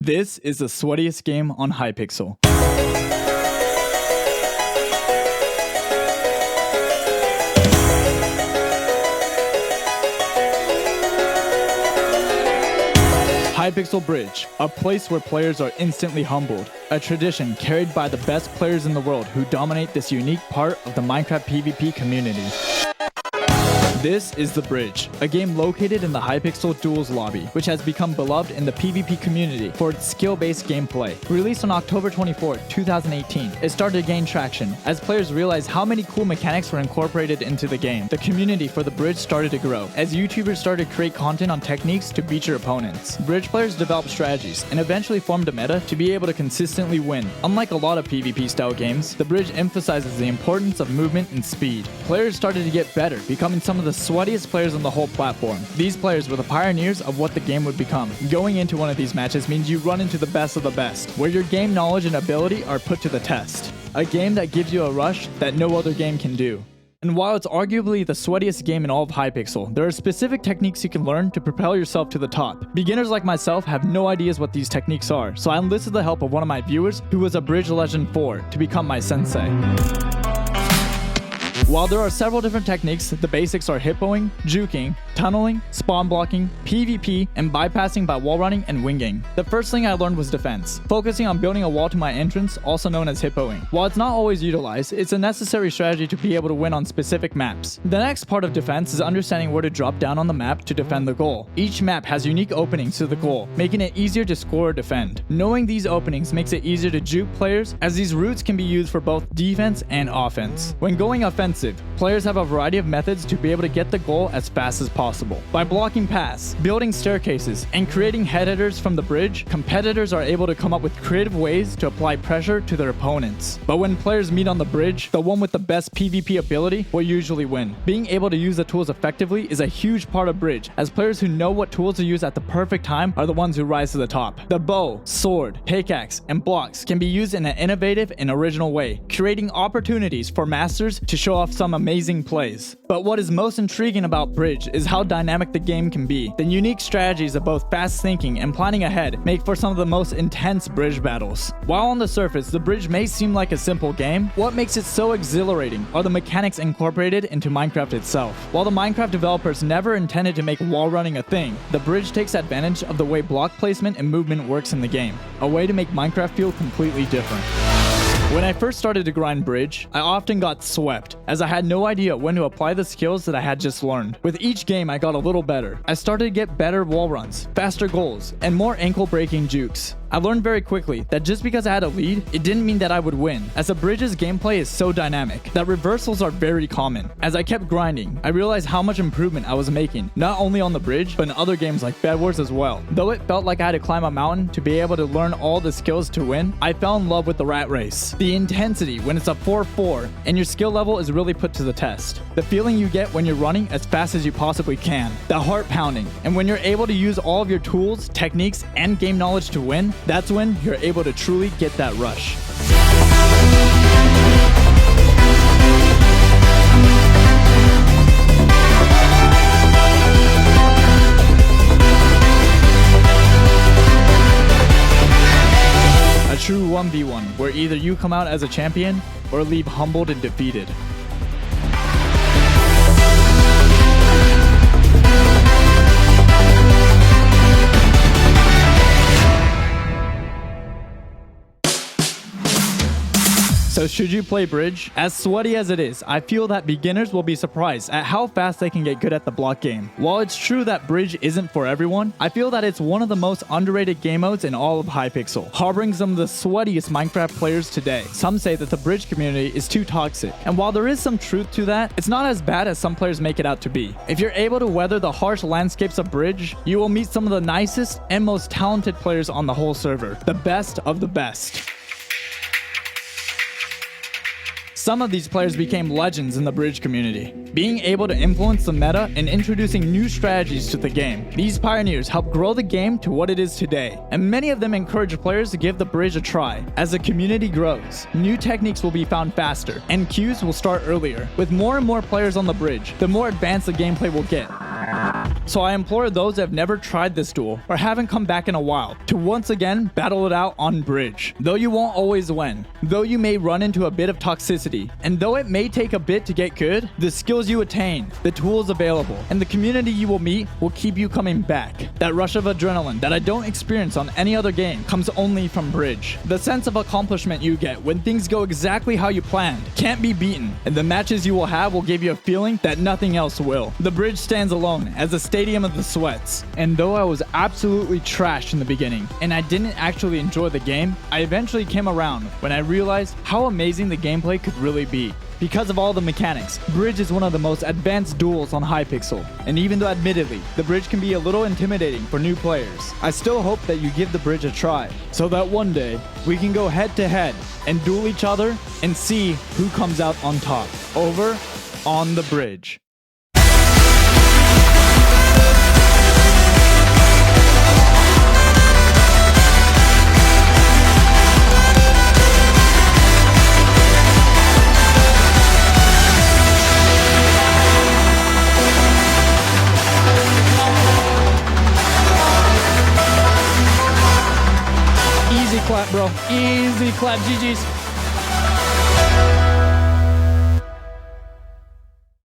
This is the sweatiest game on Hypixel. Hypixel Bridge, a place where players are instantly humbled, a tradition carried by the best players in the world who dominate this unique part of the Minecraft PvP community. This is The Bridge, a game located in the Hypixel Duels lobby, which has become beloved in the PvP community for its skill-based gameplay. Released on October 24, 2018, it started to gain traction as players realized how many cool mechanics were incorporated into the game. The community for The Bridge started to grow as YouTubers started to create content on techniques to beat your opponents. Bridge players developed strategies and eventually formed a meta to be able to consistently win. Unlike a lot of PvP-style games, The Bridge emphasizes the importance of movement and speed. Players started to get better, becoming some of the sweatiest players on the whole platform. These players were the pioneers of what the game would become. Going into one of these matches means you run into the best of the best, where your game knowledge and ability are put to the test. A game that gives you a rush that no other game can do. And while it's arguably the sweatiest game in all of Hypixel, there are specific techniques you can learn to propel yourself to the top. Beginners like myself have no ideas what these techniques are, so I enlisted the help of one of my viewers who was a Bridge Legend 4 to become my sensei. While there are several different techniques, the basics are hippoing, juking, tunneling, spawn blocking, PvP, and bypassing by wall running and winging. The first thing I learned was defense, focusing on building a wall to my entrance, also known as hippoing. While it's not always utilized, it's a necessary strategy to be able to win on specific maps. The next part of defense is understanding where to drop down on the map to defend the goal. Each map has unique openings to the goal, making it easier to score or defend. Knowing these openings makes it easier to juke players, as these routes can be used for both defense and offense. When going offensive, players have a variety of methods to be able to get the goal as fast as possible. By blocking paths, building staircases, and creating head headers from the bridge, competitors are able to come up with creative ways to apply pressure to their opponents. But when players meet on the bridge, the one with the best PvP ability will usually win. Being able to use the tools effectively is a huge part of Bridge, as players who know what tools to use at the perfect time are the ones who rise to the top. The bow, sword, pickaxe, and blocks can be used in an innovative and original way, creating opportunities for masters to show off some amazing plays. But what is most intriguing about Bridge is how dynamic the game can be. The unique strategies of both fast thinking and planning ahead make for some of the most intense Bridge battles. While on the surface, the Bridge may seem like a simple game, what makes it so exhilarating are the mechanics incorporated into Minecraft itself. While the Minecraft developers never intended to make wall running a thing, the Bridge takes advantage of the way block placement and movement works in the game, a way to make Minecraft feel completely different. When I first started to grind Bridge, I often got swept, as I had no idea when to apply the skills that I had just learned. With each game, I got a little better. I started to get better wall runs, faster goals, and more ankle-breaking jukes. I learned very quickly that just because I had a lead, it didn't mean that I would win, as the Bridge's gameplay is so dynamic that reversals are very common. As I kept grinding, I realized how much improvement I was making, not only on the Bridge, but in other games like Bedwars as well. Though it felt like I had to climb a mountain to be able to learn all the skills to win, I fell in love with the rat race. The intensity when it's a 4-4 and your skill level is really put to the test. The feeling you get when you're running as fast as you possibly can. The heart pounding, and when you're able to use all of your tools, techniques, and game knowledge to win, that's when you're able to truly get that rush. A true 1v1, where either you come out as a champion or leave humbled and defeated. So should you play Bridge? As sweaty as it is, I feel that beginners will be surprised at how fast they can get good at the block game. While it's true that Bridge isn't for everyone, I feel that it's one of the most underrated game modes in all of Hypixel, harboring some of the sweatiest Minecraft players today. Some say that the Bridge community is too toxic, and while there is some truth to that, it's not as bad as some players make it out to be. If you're able to weather the harsh landscapes of Bridge, you will meet some of the nicest and most talented players on the whole server, the best of the best. Some of these players became legends in the Bridge community, being able to influence the meta and introducing new strategies to the game. These pioneers helped grow the game to what it is today, and many of them encourage players to give the Bridge a try. As the community grows, new techniques will be found faster, and queues will start earlier. With more and more players on the Bridge, the more advanced the gameplay will get. So I implore those that have never tried this duel or haven't come back in a while to once again battle it out on bridge. Though you won't always win, though you may run into a bit of toxicity, and though it may take a bit to get good, the skills you attain, the tools available, and the community you will meet will keep you coming back. That rush of adrenaline that I don't experience on any other game comes only from bridge. The sense of accomplishment you get when things go exactly how you planned can't be beaten, and the matches you will have will give you a feeling that nothing else will. The bridge stands alone as a stadium of the sweats, and though I was absolutely trashed in the beginning and I didn't actually enjoy the game, I eventually came around when I realized how amazing the gameplay could really be. Because of all the mechanics, bridge is one of the most advanced duels on Hypixel, and even though admittedly, the bridge can be a little intimidating for new players, I still hope that you give the bridge a try, so that one day, we can go head to head and duel each other and see who comes out on top. Over on the bridge. Easy clap, bro. Easy clap. GG's.